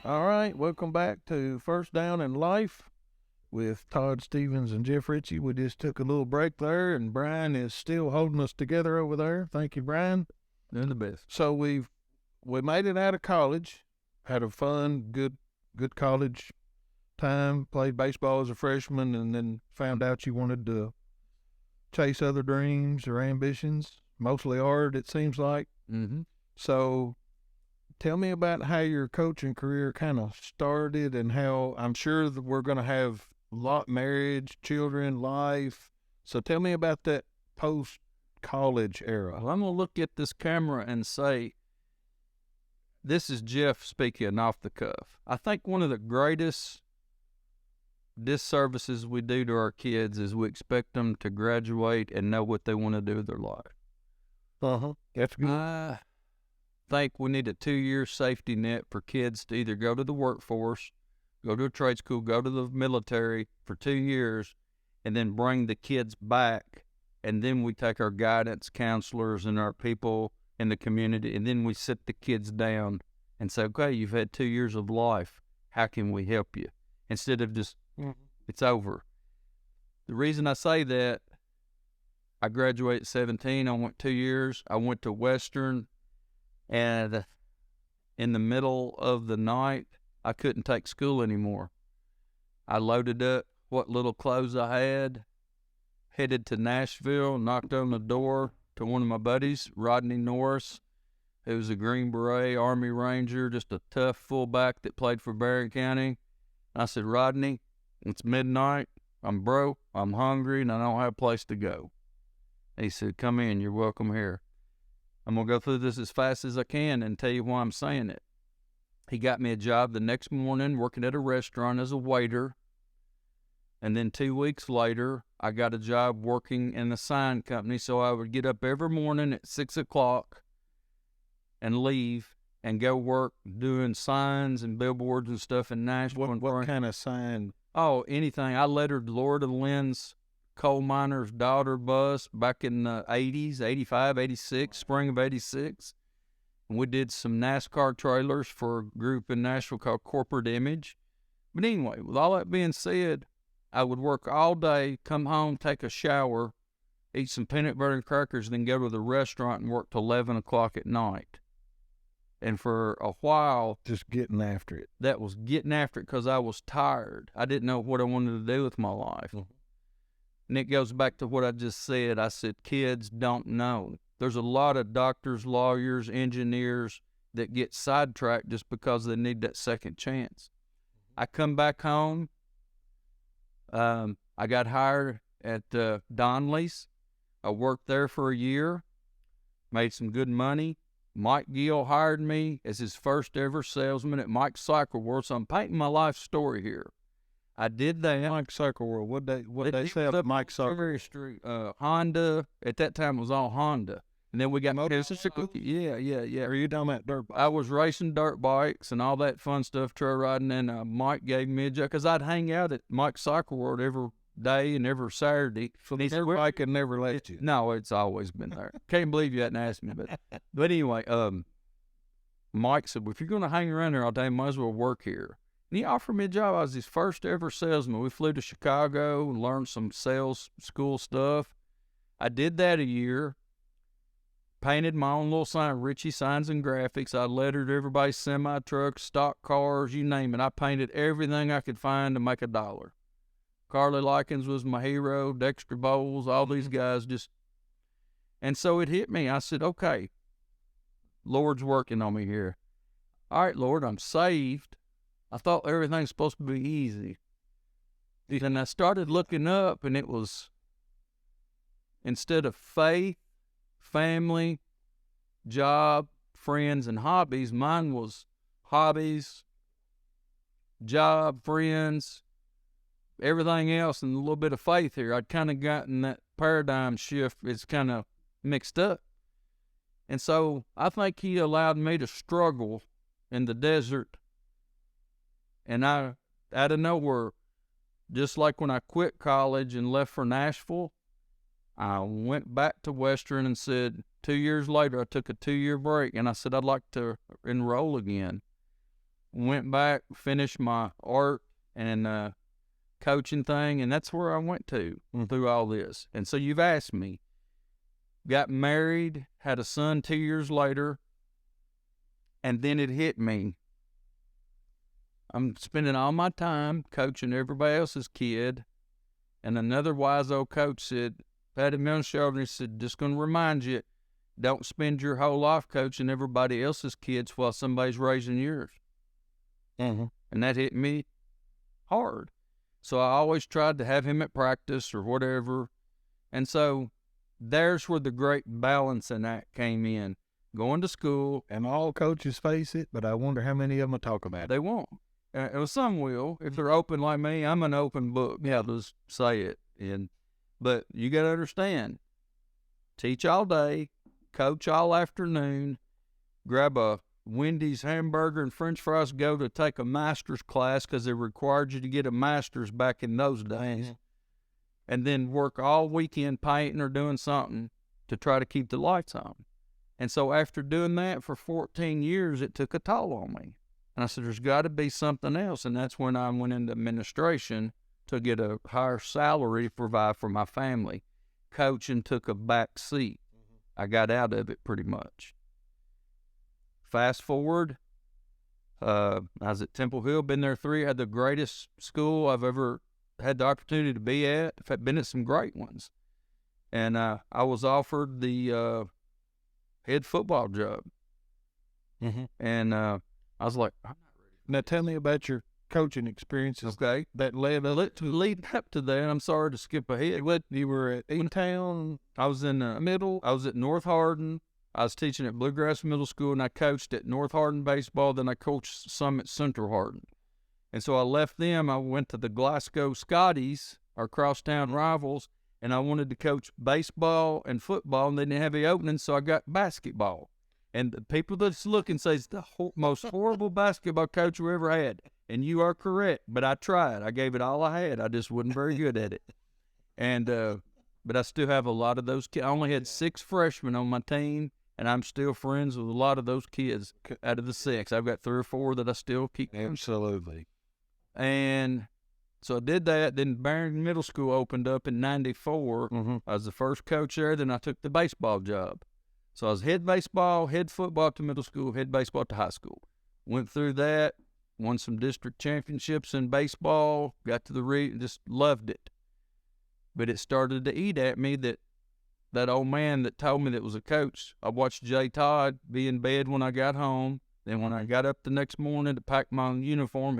All right, welcome back to First Down in Life with Todd Stevens and Jeff Richey. We just took a little break there, and Brian is still holding us together over there. Thank you, Brian. Doing the best. So we made it out of college, had a fun, good college time. Played baseball as a freshman, and then found out you wanted to chase other dreams or ambitions, mostly art. It seems like. Mm-hmm. So tell me about how your coaching career kind of started and how I'm sure that we're going to have marriage, children, life. So tell me about that post college era. Well, I'm going to look at this camera and say, this is Jeff speaking off the cuff. I think one of the greatest disservices we do to our kids is we expect them to graduate and know what they want to do with their life. That's good. I think we need a 2-year safety net for kids to either go to the workforce, go to a trade school, go to the military for 2 years, and then bring the kids back. And then we take our guidance counselors and our people in the community, and then we sit the kids down and say, okay, you've had 2 years of life. How can we help you? Instead of just, it's over. The reason I say that, I graduated at 17. I went 2 years. I went to Western, and in the middle of the night, I couldn't take school anymore. I loaded up what little clothes I had, headed to Nashville, knocked on the door to one of my buddies, Rodney Norris, who was a Green Beret Army Ranger, just a tough fullback that played for Barron County. I said, Rodney, it's midnight, I'm broke, I'm hungry, and I don't have a place to go. He said, come in, you're welcome here. I'm going to go through this as fast as I can and tell you why I'm saying it. He got me a job the next morning working at a restaurant as a waiter. And then 2 weeks later, I got a job working in the sign company. So I would get up every morning at 6 o'clock and leave and go work doing signs and billboards and stuff in Nashville. What kind of sign? Oh, anything. I lettered Loretta Lynn's Coal Miner's Daughter bus back in the 80s, 85, 86, spring of 86. And we did some NASCAR trailers for a group in Nashville called Corporate Image. But anyway, with all that being said, I would work all day, come home, take a shower, eat some peanut butter and crackers, then go to the restaurant and work till 11 o'clock at night. And for a while, just getting after it. That was getting after it because I was tired. I didn't know what I wanted to do with my life. And it goes back to what I just said. I said, kids don't know. There's a lot of doctors, lawyers, engineers that get sidetracked just because they need that second chance. I come back home. I got hired at Donley's. I worked there for a year, made some good money. Mike Gill hired me as his first ever salesman at Mike's Cycle World. So I'm painting my life story here. I did that. Mike's Cycle World. What they sell at Mike's Cycle Street? Honda. At that time, it was all Honda. And then we got motorcycles. Yeah. Are you talking about dirt bikes? I was racing dirt bikes and all that fun stuff, trail riding. And Mike gave me a job because I'd hang out at Mike's Cycle World every day and every Saturday. So the dirt bike had never left you. No, it's always been there. Can't believe you hadn't asked me. But anyway, Mike said, well, if you're going to hang around here all day, you might as well work here. And he offered me a job. I was his first ever salesman. We flew to Chicago and learned some sales school stuff. I did that a year. Painted my own little sign, Richey Signs and Graphics. I lettered everybody's semi-trucks, stock cars, you name it. I painted everything I could find to make $1. Carly Likens was my hero, Dexter Bowles, all these guys just... And so it hit me. I said, okay, Lord's working on me here. All right, Lord, I'm saved. I thought everything's supposed to be easy. Then I started looking up, and it was, instead of faith, family, job, friends, and hobbies, mine was hobbies, job, friends, everything else, and a little bit of faith here. I'd kind of gotten that paradigm shift. It's kind of mixed up. And so I think he allowed me to struggle in the desert. And I, out of nowhere, just like when I quit college and left for Nashville, I went back to Western and said, 2 years later, I took a 2-year break, and I said, I'd like to enroll again. went back, finished my art and coaching thing, and that's where I went to through all this. And so you've asked me, got married, had a son 2 years later, and then it hit me. I'm spending all my time coaching everybody else's kid, and another wise old coach said, patted me on the shoulder and said, just going to remind you, don't spend your whole life coaching everybody else's kids while somebody's raising yours. And that hit me hard. So I always tried to have him at practice or whatever. And so there's where the great balancing act came in. Going to school. And all coaches face it, but I wonder how many of them will talk about it. They won't. Some will. If they're open like me, I'm an open book. Yeah, just say it. But you got to understand, teach all day, coach all afternoon, grab a Wendy's hamburger and french fries, go to take a master's class because they required you to get a master's back in those days, and then work all weekend painting or doing something to try to keep the lights on. And so after doing that for 14 years, it took a toll on me. And I said, there's got to be something else. And that's when I went into administration to get a higher salary to provide for my family. Coaching took a back seat. I got out of it pretty much. Fast forward, I was at Temple Hill, been there 3, had the greatest school I've ever had the opportunity to be at. I've been at some great ones. And I was offered the head football job. And I was like, I'm not ready. Now tell me about your coaching experiences. Okay. That led up to that. I'm sorry to skip ahead. You were at E-Town. I was in middle. I was at North Hardin. I was teaching at Bluegrass Middle School, and I coached at North Hardin baseball. Then I coached some at Central Hardin. And so I left them. I went to the Glasgow Scotties, our crosstown rivals, and I wanted to coach baseball and football, and they didn't have the opening, so I got basketball. And the people that's looking say it's the most horrible basketball coach we ever had. And you are correct, but I tried. I gave it all I had. I just wasn't very good at it. And but I still have a lot of those kids. I only had 6 freshmen on my team, and I'm still friends with a lot of those kids out of the 6. I've got 3 or 4 that I still keep. Absolutely. And so I did that. Then Barrington Middle School opened up in '94. I was the first coach there. Then I took the baseball job. So I was head baseball, head football to middle school, head baseball to high school. Went through that, won some district championships in baseball, got to the just loved it. But it started to eat at me that old man that told me that was a coach. I watched Jay Todd be in bed when I got home. Then when I got up the next morning to pack my uniform,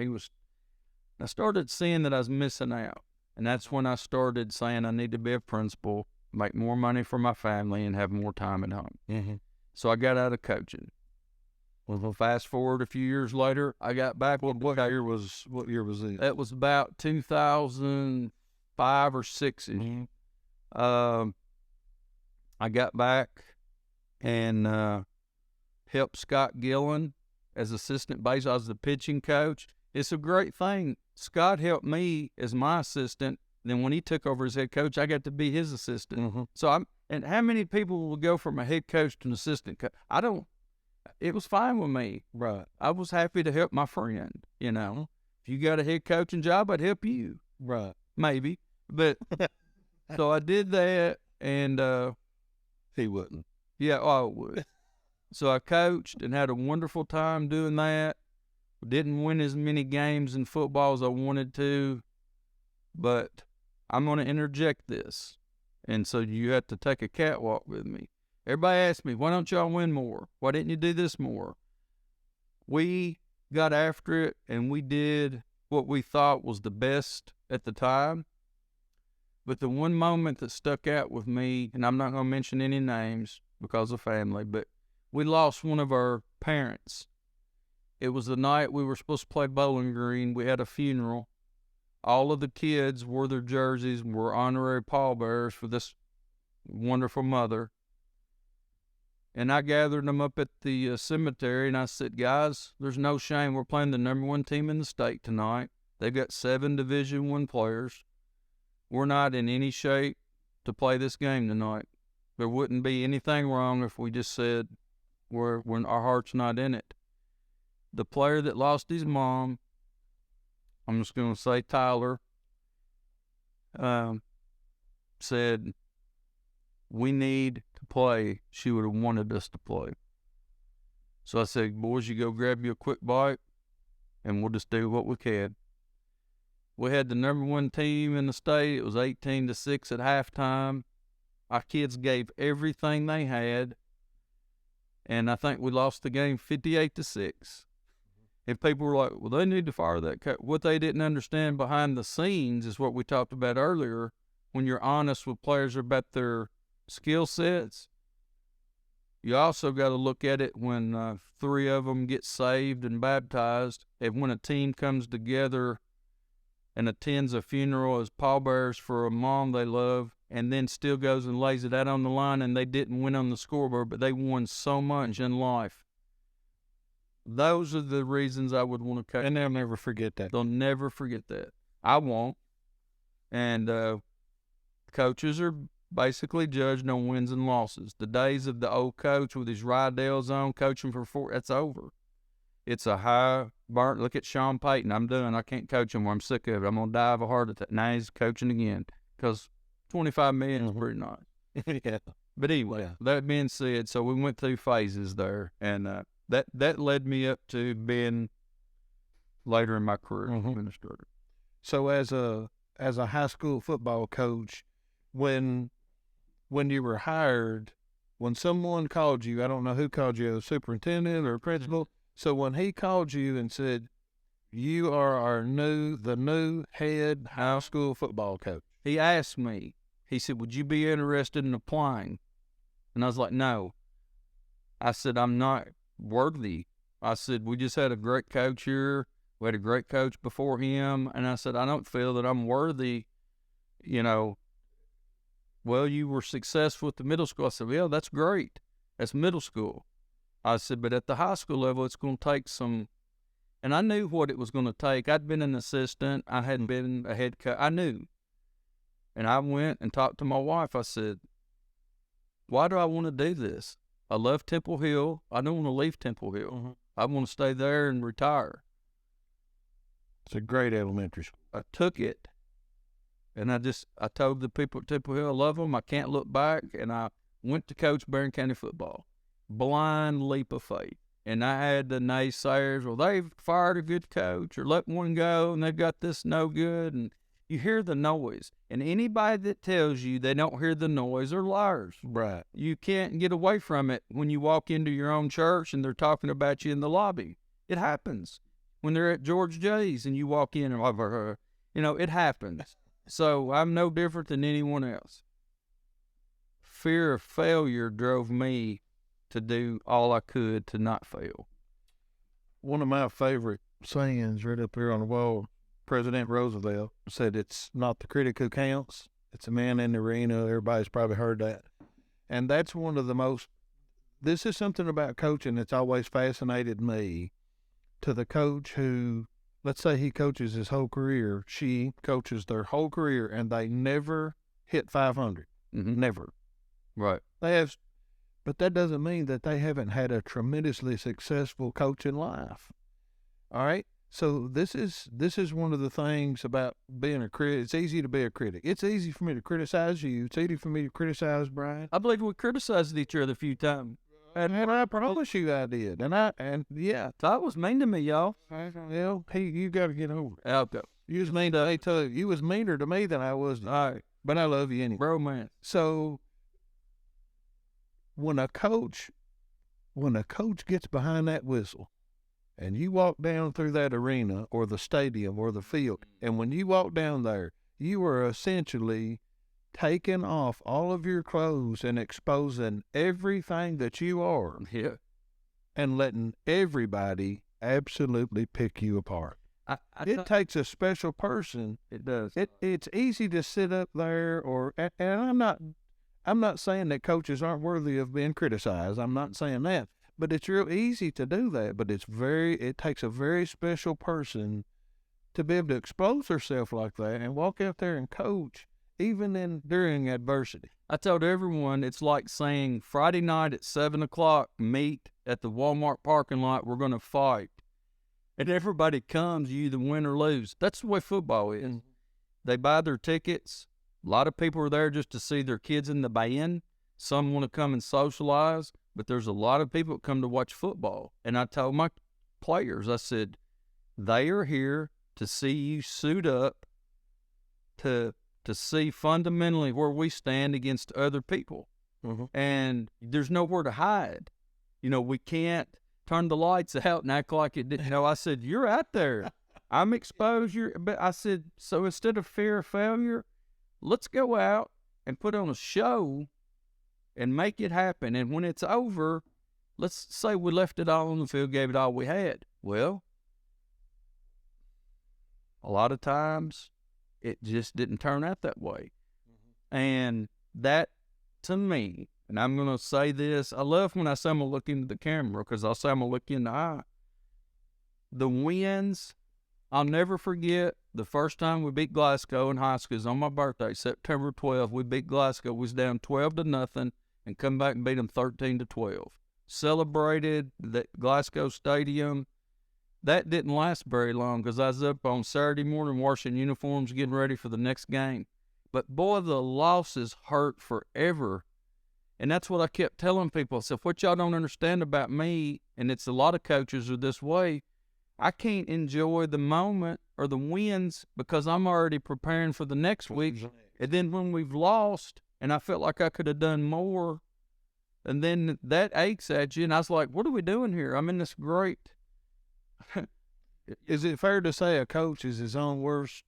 I started seeing that I was missing out. And that's when I started saying I need to be a principal, make more money for my family, and have more time at home. So I got out of coaching. Well, fast forward a few years later, I got back. What year was it? That was about 2005 or 6. I got back and helped Scott Gillen as assistant base. I was the pitching coach. It's a great thing. Scott helped me as my assistant. Then when he took over as head coach, I got to be his assistant. So and how many people will go from a head coach to an assistant coach? It was fine with me. Right. I was happy to help my friend, If you got a head coaching job, I'd help you. Right. Maybe. But so I did that, and he wouldn't. Yeah, I would. So I coached and had a wonderful time doing that. Didn't win as many games in football as I wanted to, but I'm going to interject this. And so you have to take a catwalk with me. Everybody asks me, why don't y'all win more? Why didn't you do this more? We got after it, and we did what we thought was the best at the time. But the one moment that stuck out with me, and I'm not going to mention any names because of family, but we lost one of our parents. It was the night we were supposed to play Bowling Green. We had a funeral. All of the kids wore their jerseys and were honorary pallbearers for this wonderful mother. And I gathered them up at the cemetery, and I said, guys, there's no shame. We're playing the number 1 team in the state tonight. They've got 7 Division I players. We're not in any shape to play this game tonight. There wouldn't be anything wrong if we just said our heart's not in it. the player that lost his mom, I'm just going to say Tyler, said, we need to play. She would have wanted us to play. So I said, boys, you go grab you a quick bite, and we'll just do what we can. We had the number one team in the state. It was 18-6 at halftime. Our kids gave everything they had, and I think we lost the game 58-6. And people were like, well, they need to fire that coach. What they didn't understand behind the scenes is what we talked about earlier. When you're honest with players about their skill sets, you also got to look at it when 3 of them get saved and baptized, and when a team comes together and attends a funeral as pallbearers for a mom they love, and then still goes and lays it out on the line, and they didn't win on the scoreboard, but they won so much in life. Those are the reasons I would want to coach. And they'll never forget that. They'll never forget that. I won't. And coaches are basically judged on wins and losses. The days of the old coach with his Rydell's on coaching for 4, that's over. It's a high burn. Look at Sean Payton. I'm done. I can't coach him. I'm sick of it. I'm going to die of a heart attack. Now he's coaching again because $25 million is pretty nice. Yeah. But anyway, that being said, so we went through phases there, and that led me up to being later in my career administrator. So as a high school football coach, when you were hired, when someone called you, I don't know who called you, a superintendent or a principal. So when he called you and said, you are the new head high school football coach. He asked me, he said, would you be interested in applying? And I was like, no. I said, I'm not worthy. I said, we just had a great coach here. We had a great coach before him. And I said, I don't feel that I'm worthy, Well, you were successful at the middle school. I said, well, that's great. That's middle school. I said, but at the high school level, it's going to take some, and I knew what it was going to take. I'd been an assistant. I hadn't been a head coach. I knew. And I went and talked to my wife. I said, why do I want to do this? I love Temple Hill. I don't want to leave Temple Hill. I want to stay there and retire. It's a great elementary school. I took it, and I told the people at Temple Hill I love them. I can't look back, and I went to coach Barron County football. Blind leap of faith. And I had the naysayers, well, they've fired a good coach or let one go and they've got this no good. And you hear the noise. And anybody that tells you they don't hear the noise are liars. Right. You can't get away from it when you walk into your own church and they're talking about you in the lobby. It happens. When they're at George J's and you walk in and, it happens. So I'm no different than anyone else. Fear of failure drove me to do all I could to not fail. One of my favorite sayings right up here on the wall, President Roosevelt said, it's not the critic who counts, it's a man in the arena. Everybody's probably heard that. And that's one of the most, this is something about coaching that's always fascinated me, to the coach who, let's say he coaches his whole career, she coaches their whole career, and they never hit 500. Never. Right. But that doesn't mean that they haven't had a tremendously successful coaching life. All right? So this is one of the things about being a critic. It's easy to be a critic. It's easy for me to criticize you. It's easy for me to criticize Brian. I believe we criticized each other a few times. And I promise you I did. And yeah. That was mean to me, y'all. Well, you got to get over it. I'll go. You was mean to you was meaner to me than I was. All right. But I love you anyway. Bro, man. So when a coach gets behind that whistle and you walk down through that arena or the stadium or the field, and when you walk down there, you are essentially taking off all of your clothes and exposing everything that you are. Yeah. And letting everybody absolutely pick you apart. It takes a special person. It does. It's easy to sit up there and I'm not saying that coaches aren't worthy of being criticized. I'm not saying that. But it's real easy to do that. But it takes a very special person to be able to expose herself like that and walk out there and coach, even during adversity. I told everyone it's like saying Friday night at 7 o'clock, meet at the Walmart parking lot, we're going to fight. and everybody comes, you either win or lose. That's the way football is. Mm-hmm. They buy their tickets. A lot of people are there just to see their kids in the band. Some want to come and socialize, but there's a lot of people that come to watch football. And I told my players, I said, they are here to see you suit up to see fundamentally where we stand against other people. Mm-hmm. And there's nowhere to hide. We can't turn the lights out and act like it didn't. I said, you're out there. I'm exposed. But I said, so instead of fear of failure, let's go out and put on a show and make it happen. And when it's over, let's say we left it all on the field, gave it all we had. Well, a lot of times it just didn't turn out that way. Mm-hmm. And that, to me, and I'm going to say this, I love when I say I'm going to look into the camera, because I'll say I'm going to look you in the eye. The wins, I'll never forget the first time we beat Glasgow in high school. It was on my birthday, September 12th. We beat Glasgow. We was down 12-0 and come back and beat them 13-12. Celebrated the Glasgow Stadium. That didn't last very long, because I was up on Saturday morning washing uniforms, getting ready for the next game. But boy, the losses hurt forever. And that's what I kept telling people. I said, what y'all don't understand about me, and it's a lot of coaches are this way, I can't enjoy the moment or the wins because I'm already preparing for the next week. And then when we've lost and I felt like I could have done more, and then that aches at you, and I was like, what are we doing here? I'm in this great... Is it fair to say a coach is his own worst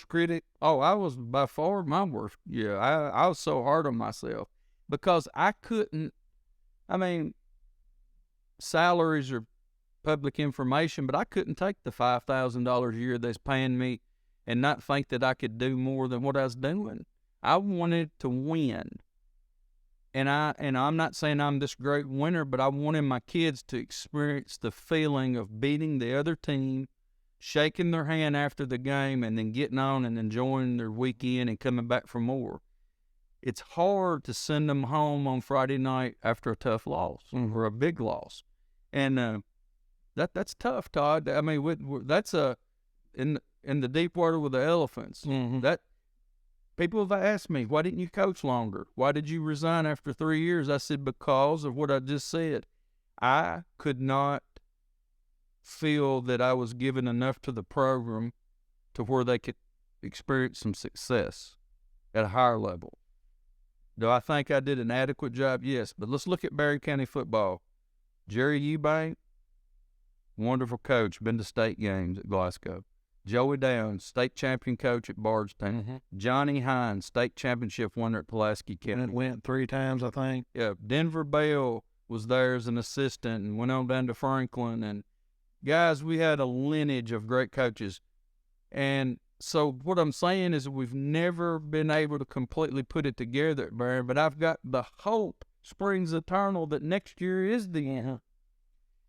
critic? Oh, I was by far my worst. Yeah, I was so hard on myself because I couldn't. I mean, salaries are public information, but I couldn't take the $5,000 a year that's paying me and not think that I could do more than what I was doing. I wanted to win. And I'm not saying I'm this great winner, but I wanted my kids to experience the feeling of beating the other team, shaking their hand after the game, and then getting on and enjoying their weekend and coming back for more. It's hard to send them home on Friday night after a tough loss or a big loss. And that's tough, Todd. I mean, that's in the deep water with the elephants. Mm-hmm. That people have asked me, why didn't you coach longer? Why did you resign after 3 years? I said, because of what I just said. I could not feel that I was giving enough to the program to where they could experience some success at a higher level. Do I think I did an adequate job? Yes. But let's look at Berry County football. Jerry Eubank, wonderful coach, been to state games at Glasgow. Joey Downs, state champion coach at Bardstown. Mm-hmm. Johnny Hines, state championship winner at Pulaski County. And it went 3 times, I think. Yeah, Denver Bell was there as an assistant and went on down to Franklin. And guys, we had a lineage of great coaches. And so what I'm saying is we've never been able to completely put it together at Berry, but I've got the hope, springs eternal, that next year is the end.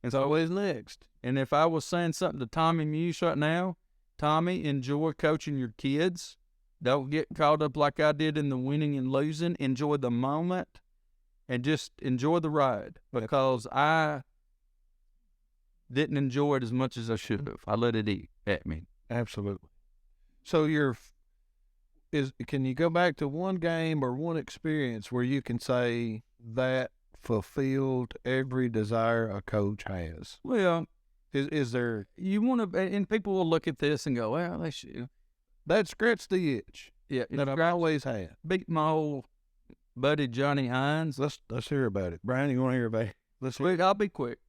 It's always next. And if I was saying something to Tommy Muse right now, Tommy, enjoy coaching your kids. Don't get caught up like I did in the winning and losing. Enjoy the moment and just enjoy the ride, because I didn't enjoy it as much as I should have. I let it eat at me. Absolutely. So can you go back to one game or one experience where you can say that fulfilled every desire a coach has? Well, Is there... You want to, and people will look at this and go, well, they should. That scratched the itch. Yeah, that I've always had. Beat my old buddy Johnny Hines. Let's hear about it. Brian, you want to hear about it? I'll be quick.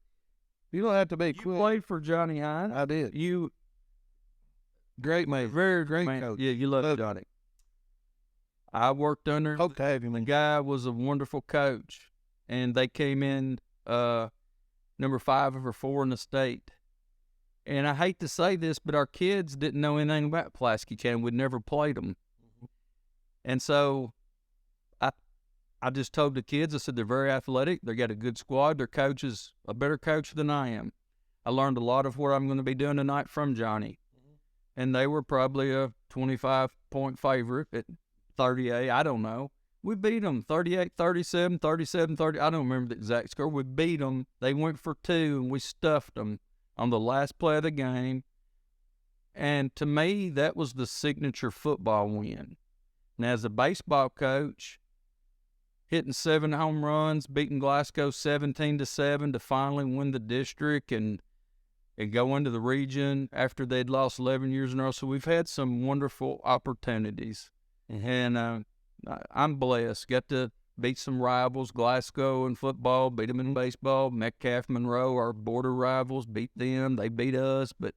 You don't have to be You quick. played for Johnny Hines. I did. Great man. Very great man. coach. Yeah, you love Johnny. I worked under him. Hope to have him. The guy was a wonderful coach, and they came in number 5 or 4 in the state. And I hate to say this, but our kids didn't know anything about Pulaski County. We'd never played them. Mm-hmm. And so I just told the kids, I said, they're very athletic. They got a good squad. Their coach is a better coach than I am. I learned a lot of what I'm going to be doing tonight from Johnny. Mm-hmm. And they were probably a 25-point favorite at 38. I don't know. We beat them 38-37, 37-30. I don't remember the exact score. We beat them. They went for 2, and we stuffed them. on the last play of the game. And to me, that was the signature football win. Now, as a baseball coach, hitting 7 home runs, beating Glasgow 17-7 to finally win the district and go into the region after they'd lost 11 years in a row. So we've had some wonderful opportunities. And I'm blessed. Got to beat some rivals, Glasgow in football, beat them in baseball. Metcalf, Monroe, our border rivals, beat them. They beat us. But,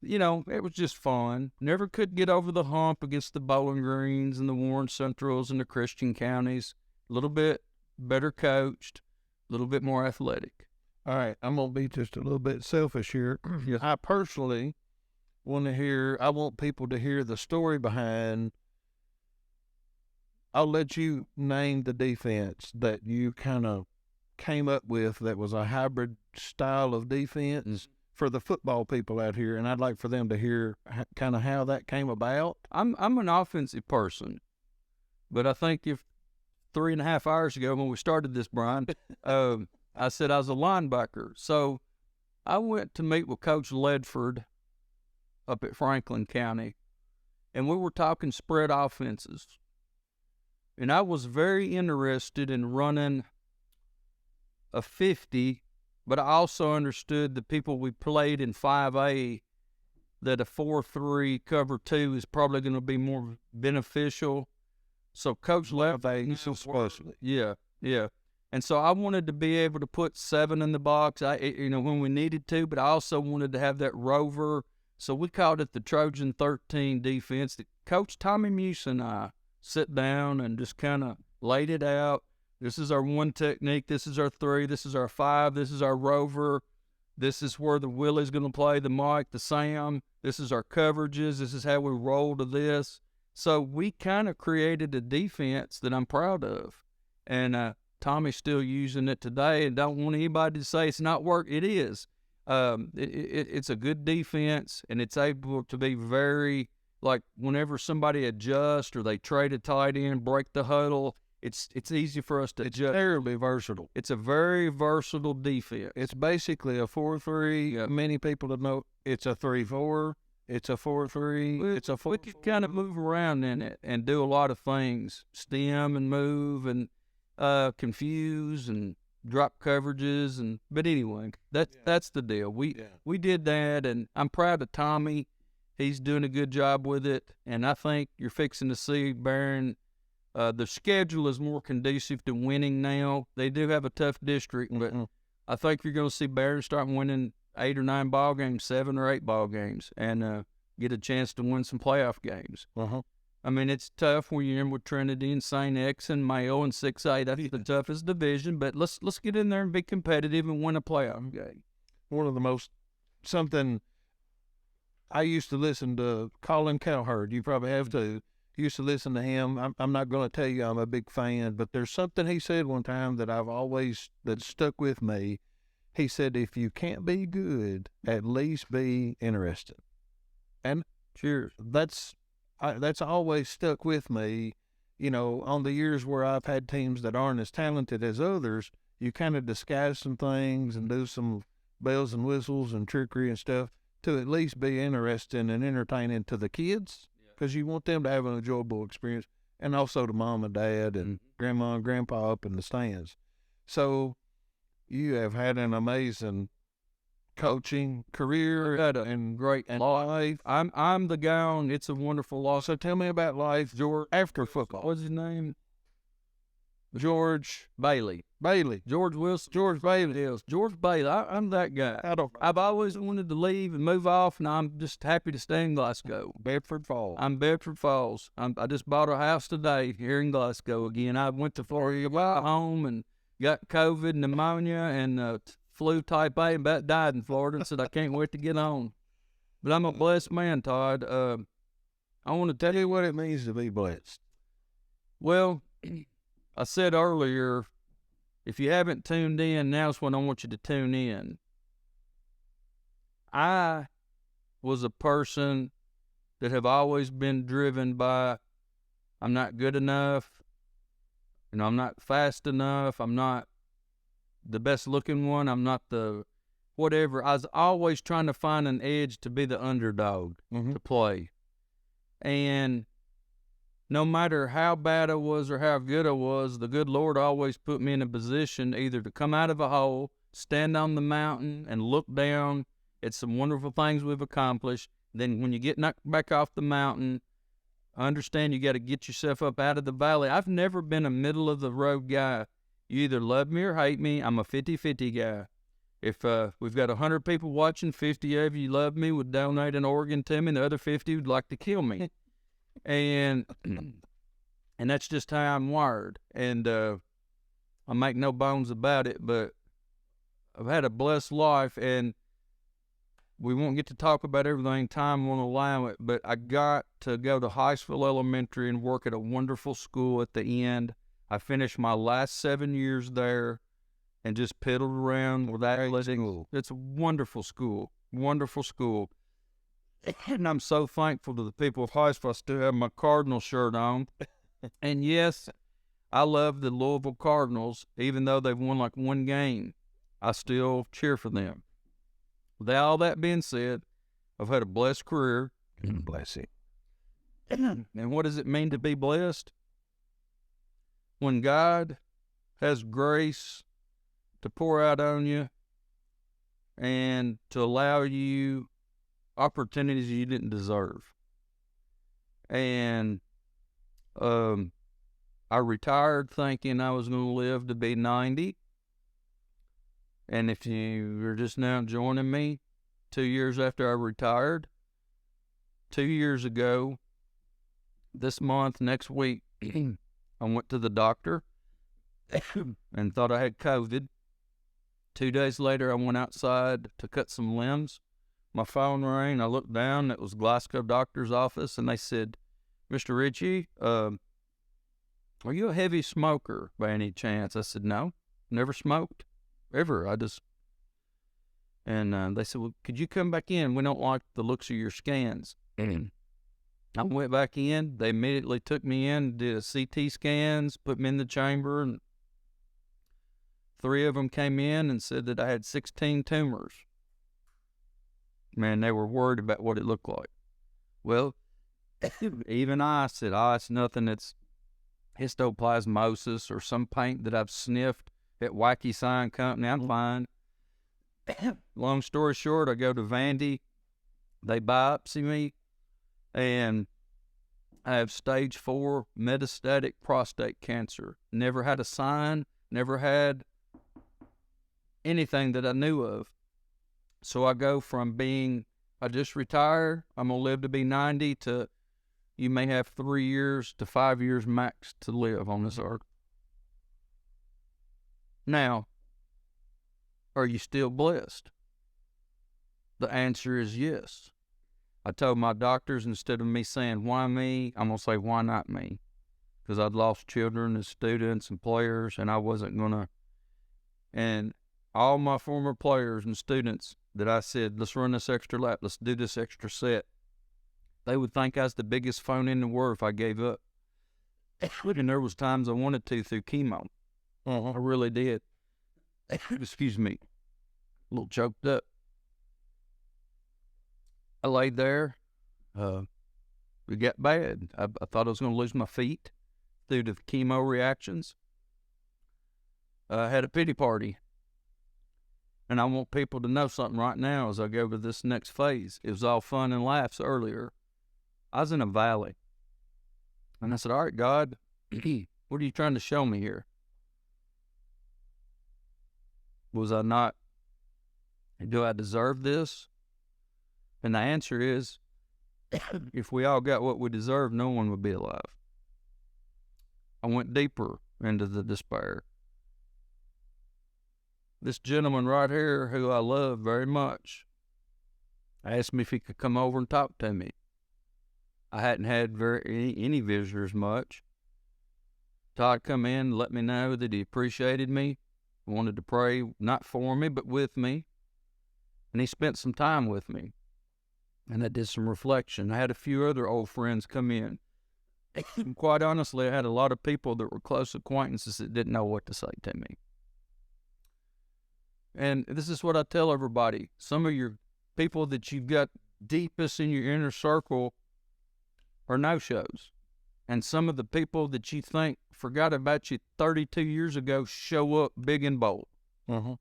you know, it was just fun. Never could get over the hump against the Bowling Greens and the Warren Centrals and the Christian counties. A little bit better coached, a little bit more athletic. All right, I'm going to be just a little bit selfish here. Yes. I personally I want people to hear the story behind. I'll let you name the defense that you kind of came up with that was a hybrid style of defense for the football people out here, and I'd like for them to hear kind of how that came about. I'm an offensive person, but I think if 3.5 hours ago when we started this, Brian, I said I was a linebacker. So I went to meet with Coach Ledford up at Franklin County, and we were talking spread offenses. And I was very interested in running a 50, but I also understood the people we played in 5A that a 4-3 cover 2 is probably going to be more beneficial. So Coach Ledford, yeah. And so I wanted to be able to put 7 in the box, when we needed to, but I also wanted to have that rover. So we called it the Trojan 13 defense. Coach Tommy Muse and I sit down and just kind of laid it out. This is our 1 technique. This is our 3. This is our 5. This is our rover. This is where the Willie's going to play, the Mike, the Sam. This is our coverages. This is how we roll to this. So we kind of created a defense that I'm proud of. And Tommy's still using it today, and don't want anybody to say it's not work. It is. It's a good defense, and it's able to be very, like, whenever somebody adjusts or they trade a tight end, break the huddle, it's easy for us to adjust. It's terribly versatile. It's a very versatile defense. It's basically a 4-3. Yeah. Many people don't know it's a 3-4. It's a 4-3. It's a 4. We could kind of move around in it and do a lot of things, stem and move and confuse and drop coverages. But anyway, that's the deal. We did that, and I'm proud of Tommy. He's doing a good job with it, and I think you're fixing to see Barron. The schedule is more conducive to winning now. They do have a tough district, but I think you're going to see Barron start winning 8 or 9 ball games, 7 or 8 ball games, and get a chance to win some playoff games. I mean, it's tough when you're in with Trinity and St. X and Mayo and 6A. That's the toughest division, but let's get in there and be competitive and win a playoff game. One of the most, something, I used to listen to Colin Cowherd. You probably have too. Used to listen to him. I'm not going to tell you I'm a big fan, but there's something he said one time that stuck with me. He said, if you can't be good, at least be interested. And cheers. That's always stuck with me. You know, on the years where I've had teams that aren't as talented as others, you kind of disguise some things and do some bells and whistles and trickery and stuff to at least be interesting and entertaining to the kids, because you want them to have an enjoyable experience, and also to mom and dad and grandma and grandpa up in the stands. So you have had an amazing coaching career and great life. I'm the guy on It's a Wonderful Life. So tell me about life, George, after football. What's his name? George Bailey. George Wilson. George Bailey. Yes, George Bailey. I'm that guy. I've always wanted to leave and move off, and I'm just happy to stay in Glasgow. Bedford Falls. I'm Bedford Falls. I just bought a house today here in Glasgow again. I went to Florida, got home, and got COVID, pneumonia, and flu type A, and about died in Florida, and said I can't wait to get home. But I'm a blessed man, Todd. I want to Tell you what it means to be blessed. Well, I said earlier, if you haven't tuned in, now's when I want you to tune in. I was a person that have always been driven by, I'm not good enough, I'm not fast enough, I'm not the best looking one, I'm not the whatever. I was always trying to find an edge to be the underdog to play. And no matter how bad I was or how good I was, the good Lord always put me in a position either to come out of a hole, stand on the mountain, and look down at some wonderful things we've accomplished. Then when you get knocked back off the mountain, I understand you got to get yourself up out of the valley. I've never been a middle-of-the-road guy. You either love me or hate me. I'm a 50-50 guy. If we've got 100 people watching, 50 of you love me, would donate an organ to me, and the other 50 would like to kill me. And that's just how I'm wired. And I make no bones about it, but I've had a blessed life, and we won't get to talk about everything, time won't allow it, but I got to go to Highsville Elementary and work at a wonderful school at the end. I finished my last 7 years there and just piddled around with athletics. It's a wonderful school, wonderful school. And I'm so thankful to the people of Highsville. I still have my Cardinal shirt on. And yes, I love the Louisville Cardinals, even though they've won like one game. I still cheer for them. With all that being said, I've had a blessed career. Bless it. And what does it mean to be blessed? When God has grace to pour out on you and to allow you opportunities you didn't deserve. And I retired thinking I was going to live to be 90. And if you're just now joining me, 2 years after I retired, 2 years ago, this month, next week, I went to the doctor and thought I had COVID. 2 days later, I went outside to cut some limbs. My phone rang. I looked down. It was Glasgow doctor's office, and they said, "Mr. Richey, are you a heavy smoker by any chance?" I said, "No, never smoked, ever. And they said, "Well, could you come back in? We don't like the looks of your scans." I went back in. They immediately took me in, did a CT scans, put me in the chamber, and 3 of them came in and said that I had 16 tumors. Man, they were worried about what it looked like. Well, even I said, it's nothing. It's histoplasmosis or some paint that I've sniffed at Wacky Sign Company. I'm fine. Long story short, I go to Vandy. They biopsy me, and I have stage 4 metastatic prostate cancer. Never had a sign, never had anything that I knew of. So I go from being, I just retired, I'm going to live to be 90, to you may have 3 years to 5 years max to live on this earth. Now, are you still blessed? The answer is yes. I told my doctors, instead of me saying, why me, I'm going to say, why not me? Because I'd lost children and students and players, and I wasn't going to. And all my former players and students that I said, let's run this extra lap, let's do this extra set, they would think I was the biggest phone in the world if I gave up. And there was times I wanted to through chemo. I really did. Excuse me. A little choked up. I laid there. It got bad. I thought I was going to lose my feet due to the chemo reactions. I had a pity party. And I want people to know something right now as I go to this next phase. It was all fun and laughs earlier. I was in a valley. And I said, all right, God, what are you trying to show me here? Was I not, do I deserve this? And the answer is, if we all got what we deserve, no one would be alive. I went deeper into the despair. This gentleman right here, who I love very much, asked me if he could come over and talk to me. I hadn't had any visitors much. Todd come in and let me know that he appreciated me, wanted to pray, not for me, but with me. And he spent some time with me. And I did some reflection. I had a few other old friends come in. Quite honestly, I had a lot of people that were close acquaintances that didn't know what to say to me. And this is what I tell everybody. Some of your people that you've got deepest in your inner circle are no-shows. And some of the people that you think forgot about you 32 years ago show up big and bold. Uh-huh.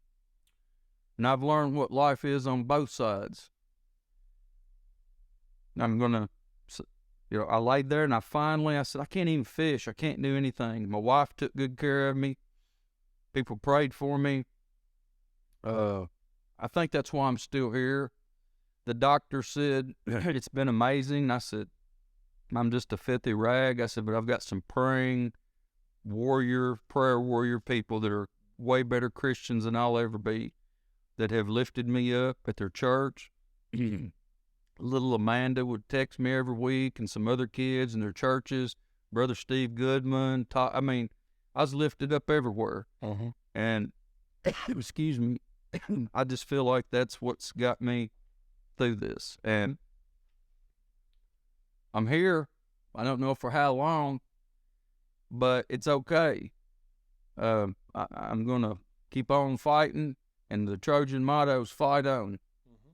And I've learned what life is on both sides. I'm going to, I laid there and I said, I can't even fish. I can't do anything. My wife took good care of me. People prayed for me. I think that's why I'm still here. The doctor said, it's been amazing. I said, I'm just a filthy rag. I said, but I've got some prayer warrior people that are way better Christians than I'll ever be, that have lifted me up at their church. Little Amanda would text me every week, and some other kids in their churches. Brother Steve Goodman. I was lifted up everywhere. Uh-huh. And, excuse me, I just feel like that's what's got me through this. And I'm here. I don't know for how long, but it's okay. I'm going to keep on fighting, and the Trojan motto is fight on.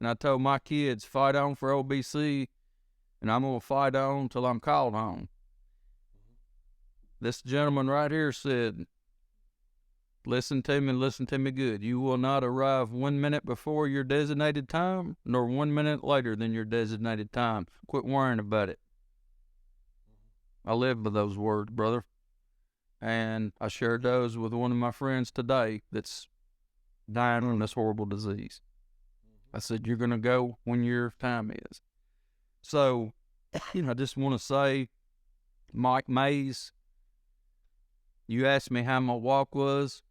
And I told my kids, fight on for OBC, and I'm going to fight on till I'm called home. This gentleman right here said, listen to me good. You will not arrive 1 minute before your designated time, nor 1 minute later than your designated time. Quit worrying about it. I live by those words, brother. And I shared those with one of my friends today that's dying from this horrible disease. I said, you're going to go when your time is. So, I just want to say, Mike Mays, you asked me how my walk was,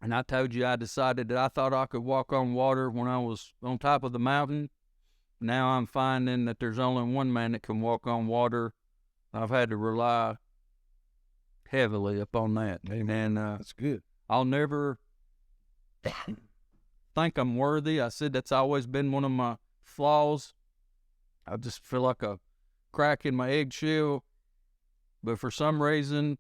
and I told you I decided that I thought I could walk on water when I was on top of the mountain. Now I'm finding that there's only one man that can walk on water. I've had to rely heavily upon that. Amen. And that's good. I'll never think I'm worthy. I said that's always been one of my flaws. I just feel like a crack in my eggshell. But for some reason,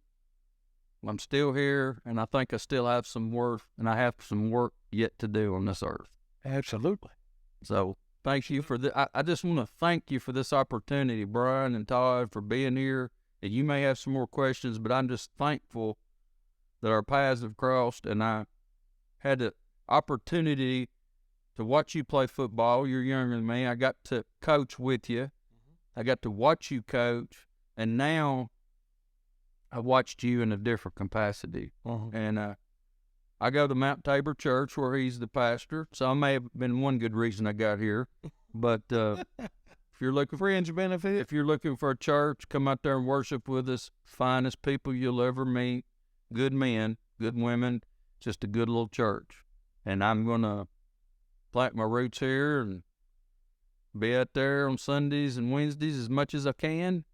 I'm still here, and I think I still have some worth, and I have some work yet to do on this earth. Absolutely. So thank you for the. I just want to thank you for this opportunity, Brian and Todd, for being here. And you may have some more questions, but I'm just thankful that our paths have crossed, and I had the opportunity to watch you play football. You're younger than me. I got to coach with you. I got to watch you coach, and now I watched you in a different capacity. And I go to Mount Tabor Church where he's the pastor, so I may have been one good reason I got here. But if you're looking for fringe benefit, if you're looking for a church, come out there and worship with us. Finest people you'll ever meet. Good men, good women, just a good little church. And I'm going to plant my roots here and be out there on Sundays and Wednesdays as much as I can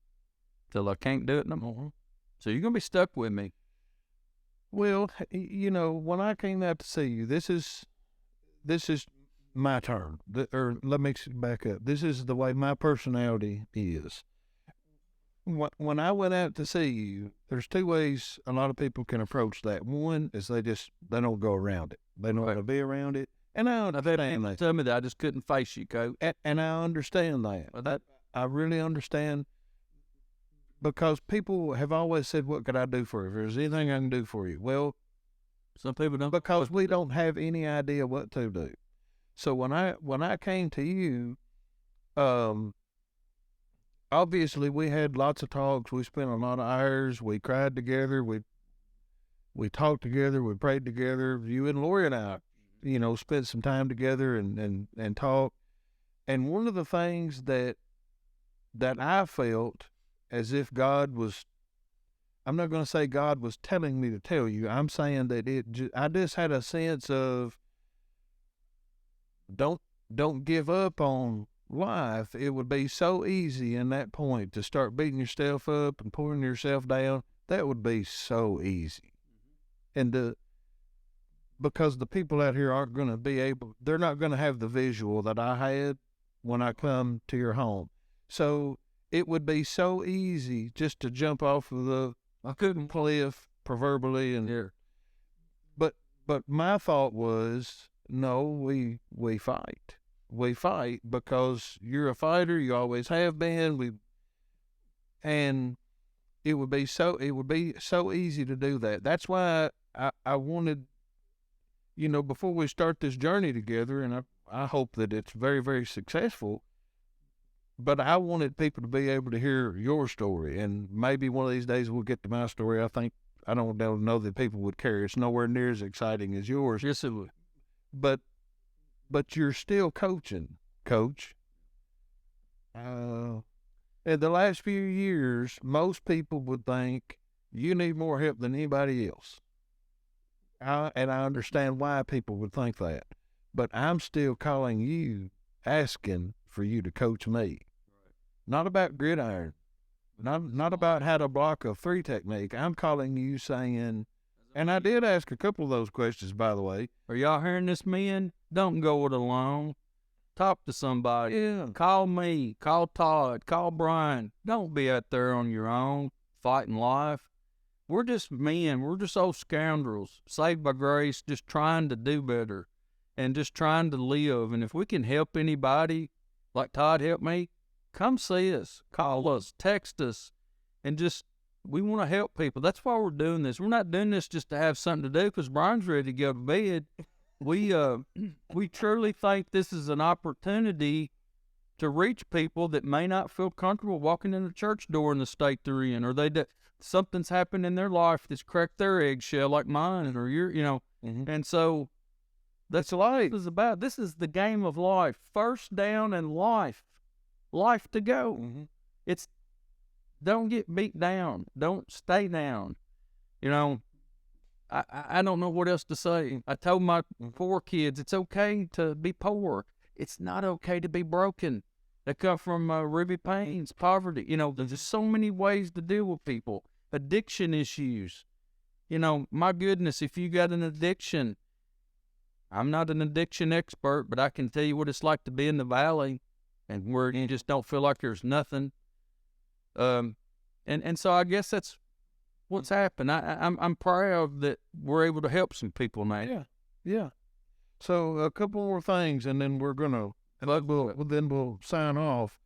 till I can't do it no more. So you're going to be stuck with me. Well, when I came out to see you, this is my turn. Or let me back up. This is the way my personality is. When I went out to see you, there's two ways a lot of people can approach that. One is they don't go around it. They don't want to be around it. And I understand that. Tell me that I just couldn't face you, Coach. And I understand that. I really understand, because people have always said, what could I do for you? If there's anything I can do for you. Well, some people don't. Because we don't have any idea what to do. So when I came to you, obviously we had lots of talks. We spent a lot of hours. We cried together. We talked together. We prayed together. You and Lori and I, spent some time together and talked. And one of the things that I felt as if God was, I'm not going to say God was telling me to tell you. I'm saying that I just had a sense of, don't give up on life. It would be so easy in that point to start beating yourself up and pulling yourself down. That would be so easy. And because the people out here aren't going to they're not going to have the visual that I had when I come to your home. So it would be so easy just to jump off of the cliff, proverbially, and here. But my thought was, No, we fight. We fight because you're a fighter. You always have been. And it would be so easy to do that. That's why I wanted, before we start this journey together, and I hope that it's very, very successful. But I wanted people to be able to hear your story, and maybe one of these days we'll get to my story. I don't know that people would care. It's nowhere near as exciting as yours. Yes, it would. But you're still coaching, Coach. In the last few years, most people would think you need more help than anybody else. And I understand why people would think that. But I'm still calling you, asking for you to coach me. Right. Not about gridiron. Not about how to block a 3 technique. I'm calling you saying, and I did ask a couple of those questions, by the way. Are y'all hearing this, men? Don't go it alone. Talk to somebody. Yeah. Call me. Call Todd. Call Brian. Don't be out there on your own fighting life. We're just men. We're just old scoundrels, saved by grace, just trying to do better and just trying to live. And if we can help anybody, like Todd helped me, come see us, call us, text us, and just, we want to help people. That's why we're doing this. We're not doing this just to have something to do because Brian's ready to go to bed. We truly think this is an opportunity to reach people that may not feel comfortable walking in the church door in the state they're in, or something's happened in their life that's cracked their eggshell like mine, or Mm-hmm. And so that's what this is about. This is the game of life. First down and life to go. Mm-hmm. It's, don't get beat down. Don't stay down. I don't know what else to say. I told my 4 kids, it's okay to be poor. It's not okay to be broken. They come from Ruby Payne's poverty. There's just so many ways to deal with people. Addiction issues. My goodness, if you got an addiction, I'm not an addiction expert, but I can tell you what it's like to be in the valley and where you just don't feel like there's nothing. And so I guess that's what's happened. I'm proud that we're able to help some people now. Yeah. So a couple more things, and then we'll sign off.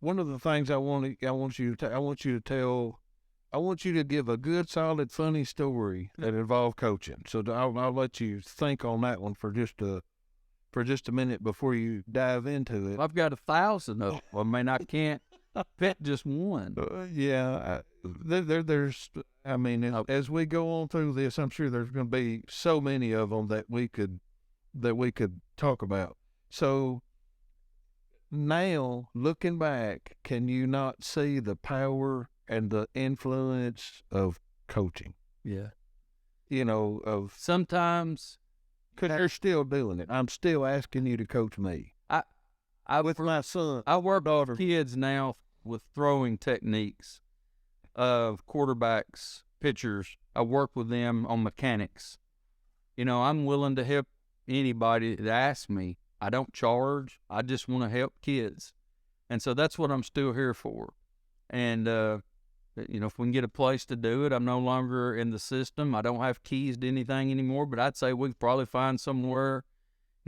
One of the things I want you to give a good, solid, funny story that involved coaching. So I'll let you think on that one for just a minute before you dive into it. I've got 1,000 of them. I can't pick just one. There's. As we go on through this, I'm sure there's going to be so many of them that we could talk about. So now, looking back, can you not see the power and the influence of coaching? Yeah. Sometimes, because you're still doing it. I'm still asking you to coach me. With my son. I work with kids now with throwing techniques of quarterbacks, pitchers. I work with them on mechanics. I'm willing to help anybody that asks me. I don't charge. I just want to help kids. And so that's what I'm still here for. And, if we can get a place to do it, I'm no longer in the system. I don't have keys to anything anymore, but I'd say we could probably find somewhere.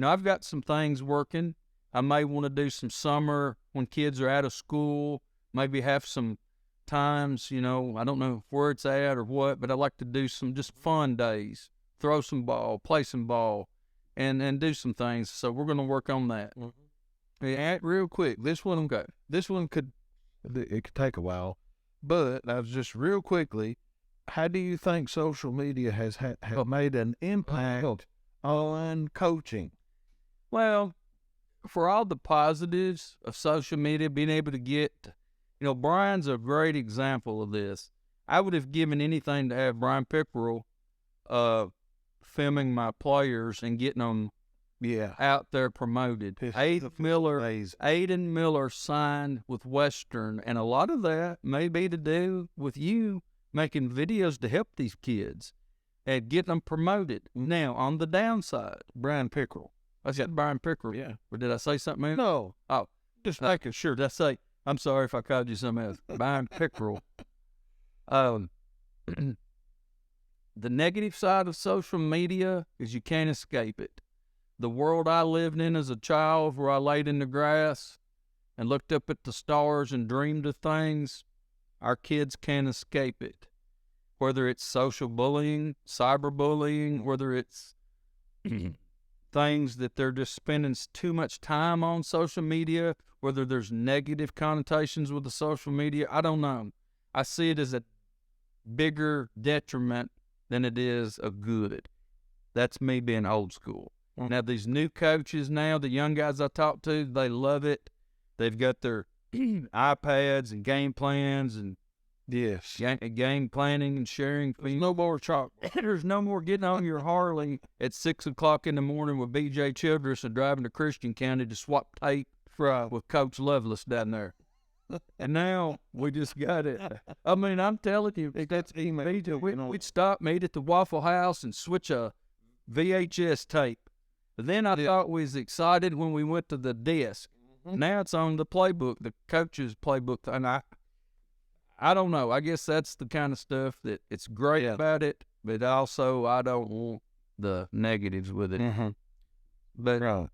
I've got some things working. I may want to do some summer when kids are out of school, maybe have some times, I don't know where it's at or what, but I like to do some just fun days, throw some ball, play some ball, and do some things. So we're going to work on that. Mm-hmm. And real quick, this one could take a while, but I was just real quickly, how do you think social media has made an impact on coaching? Well, for all the positives of social media, being able to get, Brian's a great example of this. I would have given anything to have Brian Pickerel filming my players and getting them out there promoted. Aiden Miller signed with Western, and a lot of that may be to do with you making videos to help these kids and getting them promoted. Now, on the downside, Brian Pickerel. I said Brian Pickerel. Yeah. Or did I say something else? No. Oh, just making sure. Did I say, I'm sorry if I called you something else. Brian Pickerel. the negative side of social media is you can't escape it. The world I lived in as a child, where I laid in the grass and looked up at the stars and dreamed of things, our kids can't escape it. Whether it's social bullying, cyberbullying, whether it's things that they're just spending too much time on social media, whether there's negative connotations with the social media, I don't know. I see it as a bigger detriment than it is a good. That's me being old school. Now, these new coaches now, the young guys I talk to, they love it. They've got their iPads and game plans and game planning and sharing. There's no more chocolate. There's no more getting on your Harley at 6 o'clock in the morning with B.J. Childress and driving to Christian County to swap tape with Coach Lovelace down there. And now we just got it. I mean, I'm telling you, that's we'd stop, meet at the Waffle House and switch a VHS tape. But then I thought we was excited when we went to the desk. Now it's on the playbook, the coach's playbook. And I don't know. I guess that's the kind of stuff that it's great about it, but also I don't want the negatives with it. But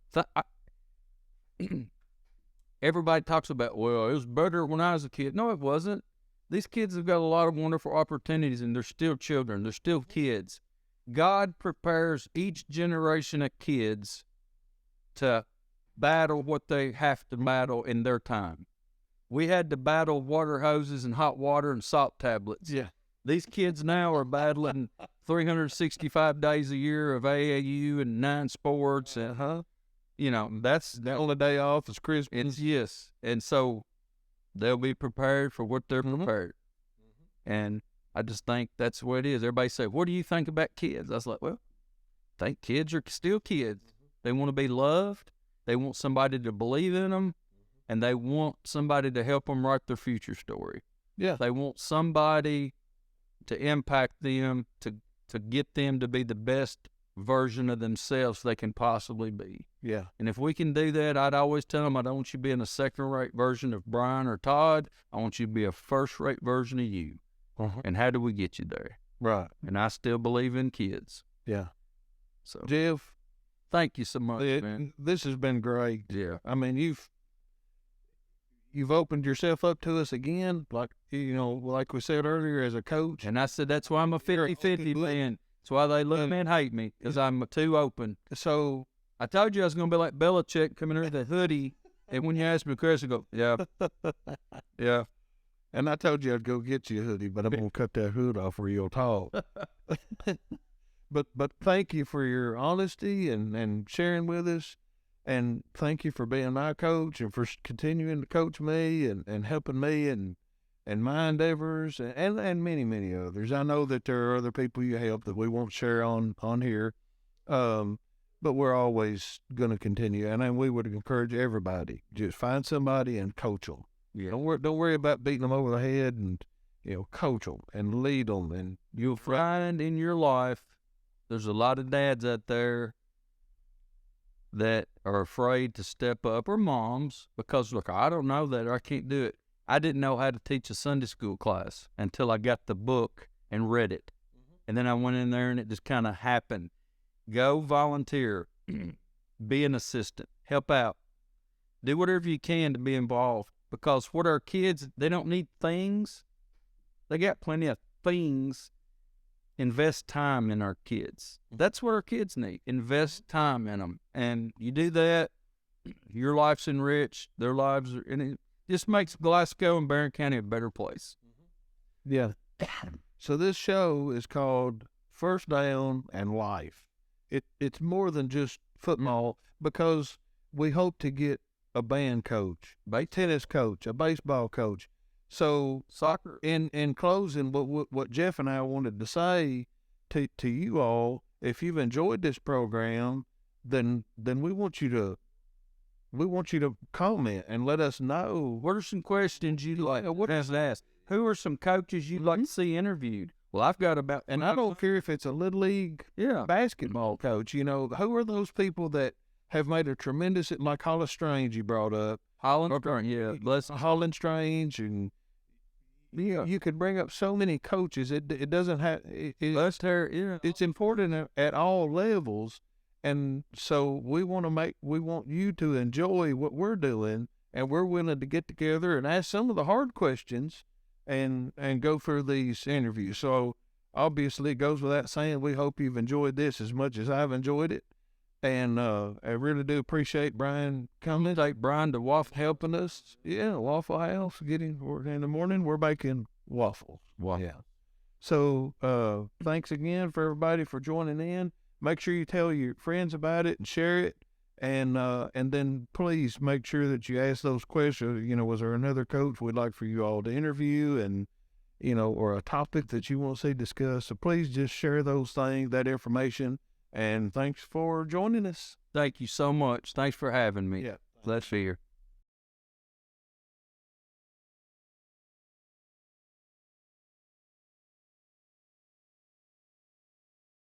everybody talks about, well, it was better when I was a kid. No, it wasn't. These kids have got a lot of wonderful opportunities, and they're still children. They're still kids. God prepares each generation of kids to battle what they have to battle in their time. We had to battle water hoses and hot water and salt tablets. Yeah. These kids now are battling 365 days a year of AAU and 9 sports. And, you know, that's the only day off is Christmas. Yes. And so they'll be prepared for what they're prepared. And I just think that's what it is. Everybody say, what do you think about kids? I was like, well, I think kids are still kids. They want to be loved. They want somebody to believe in them. And they want somebody to help them write their future story. Yeah. They want somebody to impact them, to get them to be the best version of themselves they can possibly be. Yeah. And if we can do that, I'd always tell them, I don't want you being a second-rate version of Brian or Todd. I want you to be a first-rate version of you. And how do we get you there? Right. And I still believe in kids. Yeah. So, Jeff, thank you so much, man. This has been great. Yeah. I mean, you've opened yourself up to us again, like we said earlier, as a coach. And I said, that's why I'm a 50-50 man. That's why they love me and hate me, because I'm too open. So I told you I was going to be like Belichick coming in with a hoodie, and when you ask me a question, I go, yeah. And I told you I'd go get you a hoodie, but I'm going to cut that hood off real tall. But thank you for your honesty and sharing with us. And thank you for being my coach and for continuing to coach me and helping me and my endeavors and many, many others. I know that there are other people you help that we won't share on here, but we're always going to continue. And we would encourage everybody, just find somebody and coach them. Yeah. Don't worry about beating them over the head, and coach them and lead them. And you'll find in your life there's a lot of dads out there that are afraid to step up, or moms, because, look, I don't know that, or I can't do it. I didn't know how to teach a Sunday school class until I got the book and read it. And then I went in there and it just kind of happened. Go volunteer, be an assistant, help out, do whatever you can to be involved, because what our kids, they don't need things. They got plenty of things. Invest time in our kids. That's what our kids need. Invest time in them. And you do that, your life's enriched, their lives are, and it just makes Glasgow and Barron County a better place. Yeah. So this show is called First Down and Life. It's more than just football, because we hope to get a band coach, a tennis coach, a baseball coach. So Soccer. In closing, what Jeff and I wanted to say to you all, if you've enjoyed this program, then we want you to comment and let us know. What are some questions you'd like to ask? Who are some coaches you'd like to see interviewed? Well, I've got about, and I don't care if it's a little league basketball coach. Who are those people that have made a tremendous, like Holland Strange you brought up. Holland Strange, yeah. Holland Strange, and you could bring up so many coaches. It doesn't have. It's important at all levels, and so we want you to enjoy what we're doing, and we're willing to get together and ask some of the hard questions, and go through these interviews. So obviously, it goes without saying, we hope you've enjoyed this as much as I've enjoyed it. And I really do appreciate Brian coming. Thank Brian to helping us. Yeah, Waffle House. In the morning, we're making waffles. Yeah. So thanks again for everybody for joining in. Make sure you tell your friends about it and share it. And then please make sure that you ask those questions. Was there another coach we'd like for you all to interview, and or a topic that you want to see discussed? So please just share those things, that information. And thanks for joining us. Thank you so much. Thanks for having me. Yeah. Let's be here.